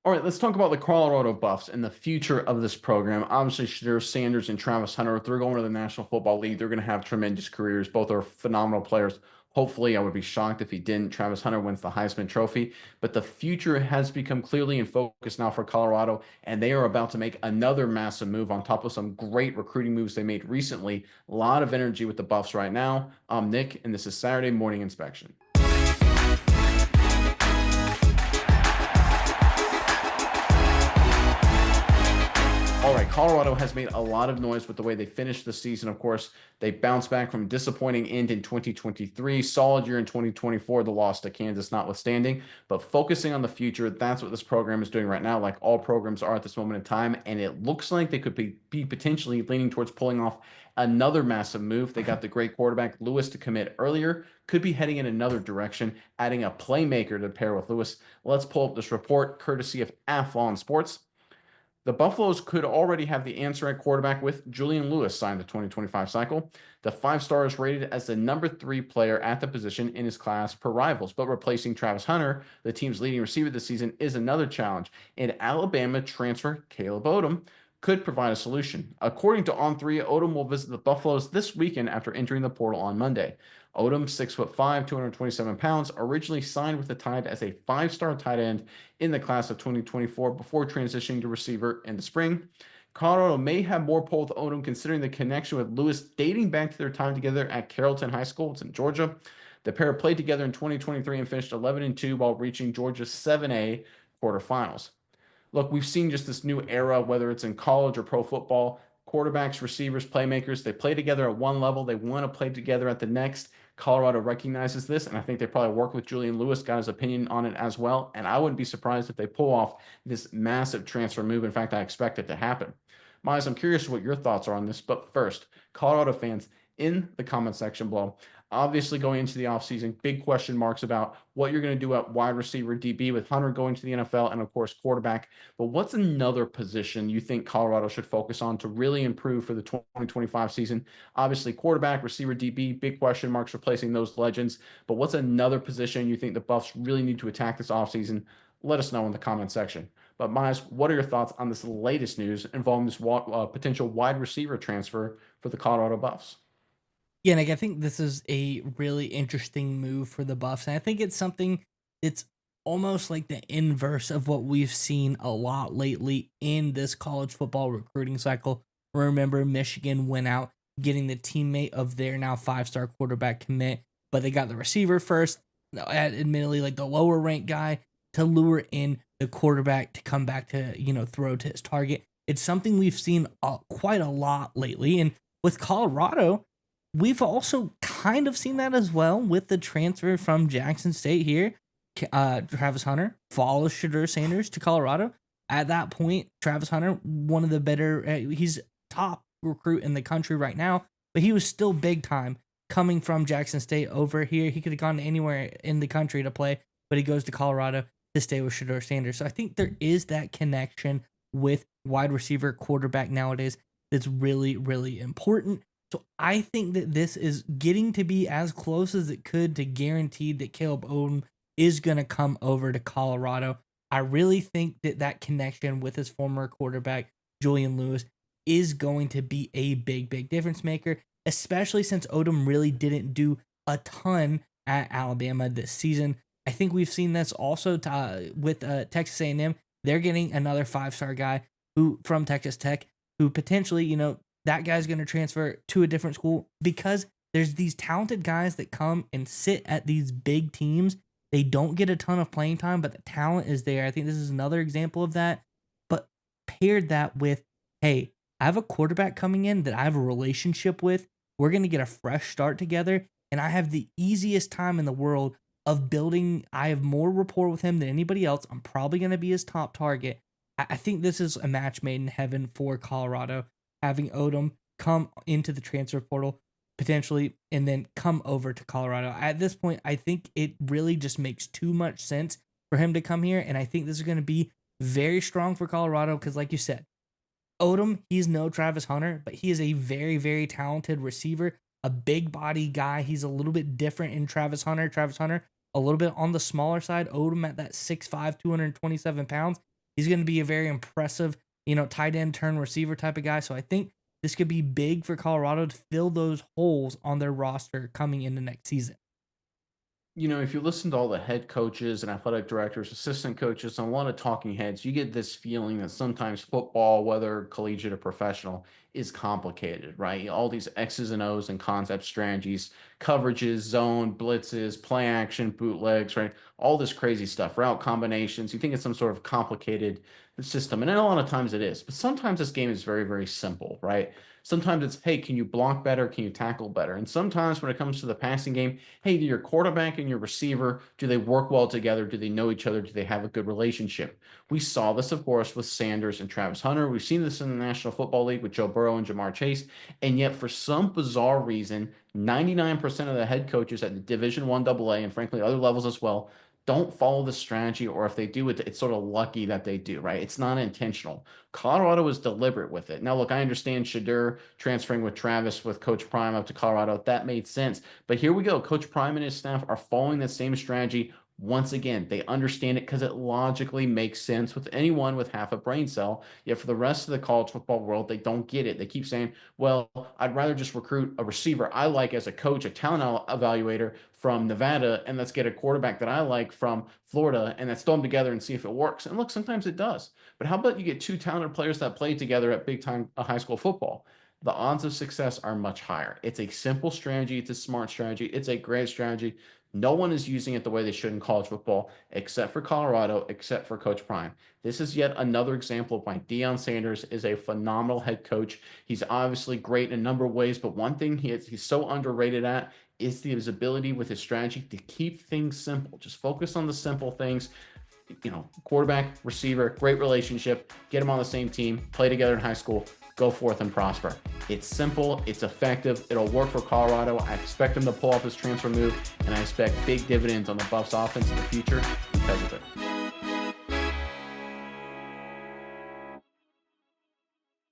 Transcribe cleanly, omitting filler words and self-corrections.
All right, let's talk about the Colorado Buffs and the future of this program. Obviously, Shadur Sanders and Travis Hunter, if they're going to the National Football League, they're going to have tremendous careers. Both are phenomenal players. Hopefully, I would be shocked if he didn't. Travis Hunter wins the Heisman Trophy, but the future has become clearly in focus now for Colorado, and they are about to make another massive move on top of some great recruiting moves they made recently. A lot of energy with the Buffs right now. I'm Nick, and this is Saturday Morning Inspection. All right, Colorado has made a lot of noise with the way they finished the season. Of course, they bounced back from a disappointing end in 2023, solid year in 2024, the loss to Kansas notwithstanding. But focusing on the future, that's what this program is doing right now, like all programs are at this moment in time. And it looks like they could be potentially leaning towards pulling off another massive move. They got the great quarterback Lewis to commit earlier, could be heading in another direction, adding a playmaker to pair with Lewis. Let's pull up this report courtesy of Athlon Sports. The Buffaloes could already have the answer at quarterback with Julian Lewis signed the 2025 cycle. The five-star is rated as the number 3 player at the position in his class per Rivals, but replacing Travis Hunter, the team's leading receiver this season, is another challenge. And Alabama transfer Caleb Odom could provide a solution. According to On3, Odom will visit the Buffaloes this weekend after entering the portal on Monday. Odom, 6'5", 227 pounds, originally signed with the Tide as a five-star tight end in the class of 2024 before transitioning to receiver in the spring. Colorado may have more pull with Odom considering the connection with Lewis dating back to their time together at Carrollton High School. It's in Georgia. The pair played together in 2023 and finished 11-2 while reaching Georgia's 7A quarterfinals. Look, we've seen just this new era, whether it's in college or pro football. Quarterbacks, receivers, playmakers, they play together at one level. They want to play together at the next. Colorado recognizes this, and I think they probably work with Julian Lewis, got his opinion on it as well. And I wouldn't be surprised if they pull off this massive transfer move. In fact, I expect it to happen. Miles, I'm curious what your thoughts are on this. But first, Colorado fans, in the comment section below, obviously going into the offseason, big question marks about what you're going to do at wide receiver DB with Hunter going to the NFL and, of course, quarterback. But what's another position you think Colorado should focus on to really improve for the 2025 season? Obviously, quarterback, receiver, DB, big question marks replacing those legends. But what's another position you think the Buffs really need to attack this offseason? Let us know in the comment section. But Miles, what are your thoughts on this latest news involving this potential wide receiver transfer for the Colorado Buffs? Yeah, like I think this is a really interesting move for the Buffs. And I think it's something that's almost like the inverse of what we've seen a lot lately in this college football recruiting cycle. Remember, Michigan went out getting the teammate of their now five-star quarterback commit, but they got the receiver first, admittedly like the lower ranked guy to lure in the quarterback to come back to, throw to his target. It's something we've seen quite a lot lately. And with Colorado, we've also kind of seen that as well with the transfer from Jackson State here. Travis Hunter follows Shadur Sanders to Colorado. At that point, Travis Hunter, one of the better, he's top recruit in the country right now, but he was still big time coming from Jackson State over here. He could have gone anywhere in the country to play, but he goes to Colorado to stay with Shadur Sanders. So I think there is that connection with wide receiver quarterback nowadays that's really, really important. So I think that this is getting to be as close as it could to guaranteed that Caleb Odom is going to come over to Colorado. I really think that that connection with his former quarterback, Julian Lewis, is going to be a big, big difference maker, especially since Odom really didn't do a ton at Alabama this season. I think we've seen this also with Texas A&M. They're getting another five-star guy who from Texas Tech who potentially, that guy's going to transfer to a different school because there's these talented guys that come and sit at these big teams. They don't get a ton of playing time, but the talent is there. I think this is another example of that. But paired that with, hey, I have a quarterback coming in that I have a relationship with. We're going to get a fresh start together. And I have the easiest time in the world of building. I have more rapport with him than anybody else. I'm probably going to be his top target. I think this is a match made in heaven for Colorado, having Odom come into the transfer portal potentially and then come over to Colorado. At this point, I think it really just makes too much sense for him to come here. And I think this is going to be very strong for Colorado because, like you said, Odom, he's no Travis Hunter, but he is a very, very talented receiver, a big body guy. He's a little bit different in Travis Hunter. Travis Hunter, a little bit on the smaller side. Odom at that 6'5", 227 pounds. He's going to be a very impressive, tight end turn receiver type of guy. So I think this could be big for Colorado to fill those holes on their roster coming into next season. If you listen to all the head coaches and athletic directors, assistant coaches, and a lot of talking heads, you get this feeling that sometimes football, whether collegiate or professional, is complicated, right? All these X's and O's and concept strategies, coverages, zone, blitzes, play action, bootlegs, right? All this crazy stuff, route combinations. You think it's some sort of complicated system. And a lot of times it is. But sometimes this game is very, very simple, right? Sometimes it's, hey, can you block better? Can you tackle better? And sometimes when it comes to the passing game, hey, do your quarterback and your receiver, do they work well together? Do they know each other? Do they have a good relationship? We saw this, of course, with Sanders and Travis Hunter. We've seen this in the National Football League with Joe Burrow and Jamar Chase. And yet, for some bizarre reason, 99% of the head coaches at the Division One AA and frankly other levels as well don't follow the strategy, or if they do it, it's sort of lucky that they do, right? It's not intentional. Colorado was deliberate with it. Now, look, I understand Shadur transferring with Travis with Coach Prime up to Colorado. That made sense. But here we go. Coach Prime and his staff are following the same strategy. Once again, they understand it because it logically makes sense with anyone with half a brain cell. Yet for the rest of the college football world, they don't get it. They keep saying, well, I'd rather just recruit a receiver I like as a coach, a talent evaluator from Nevada, and let's get a quarterback that I like from Florida, and let's throw them together and see if it works. And look, sometimes it does. But how about you get two talented players that play together at big time high school football? The odds of success are much higher. It's a simple strategy. It's a smart strategy. It's a great strategy. No one is using it the way they should in college football, except for Colorado, except for Coach Prime. This is yet another example of why Deion Sanders is a phenomenal head coach. He's obviously great in a number of ways, but one thing he's so underrated at is his ability with his strategy to keep things simple. Just focus on the simple things. Quarterback, receiver, great relationship, get them on the same team, play together in high school, go forth and prosper. It's simple, it's effective, it'll work for Colorado. I expect them to pull off this transfer move, and I expect big dividends on the Buffs offense in the future because of it.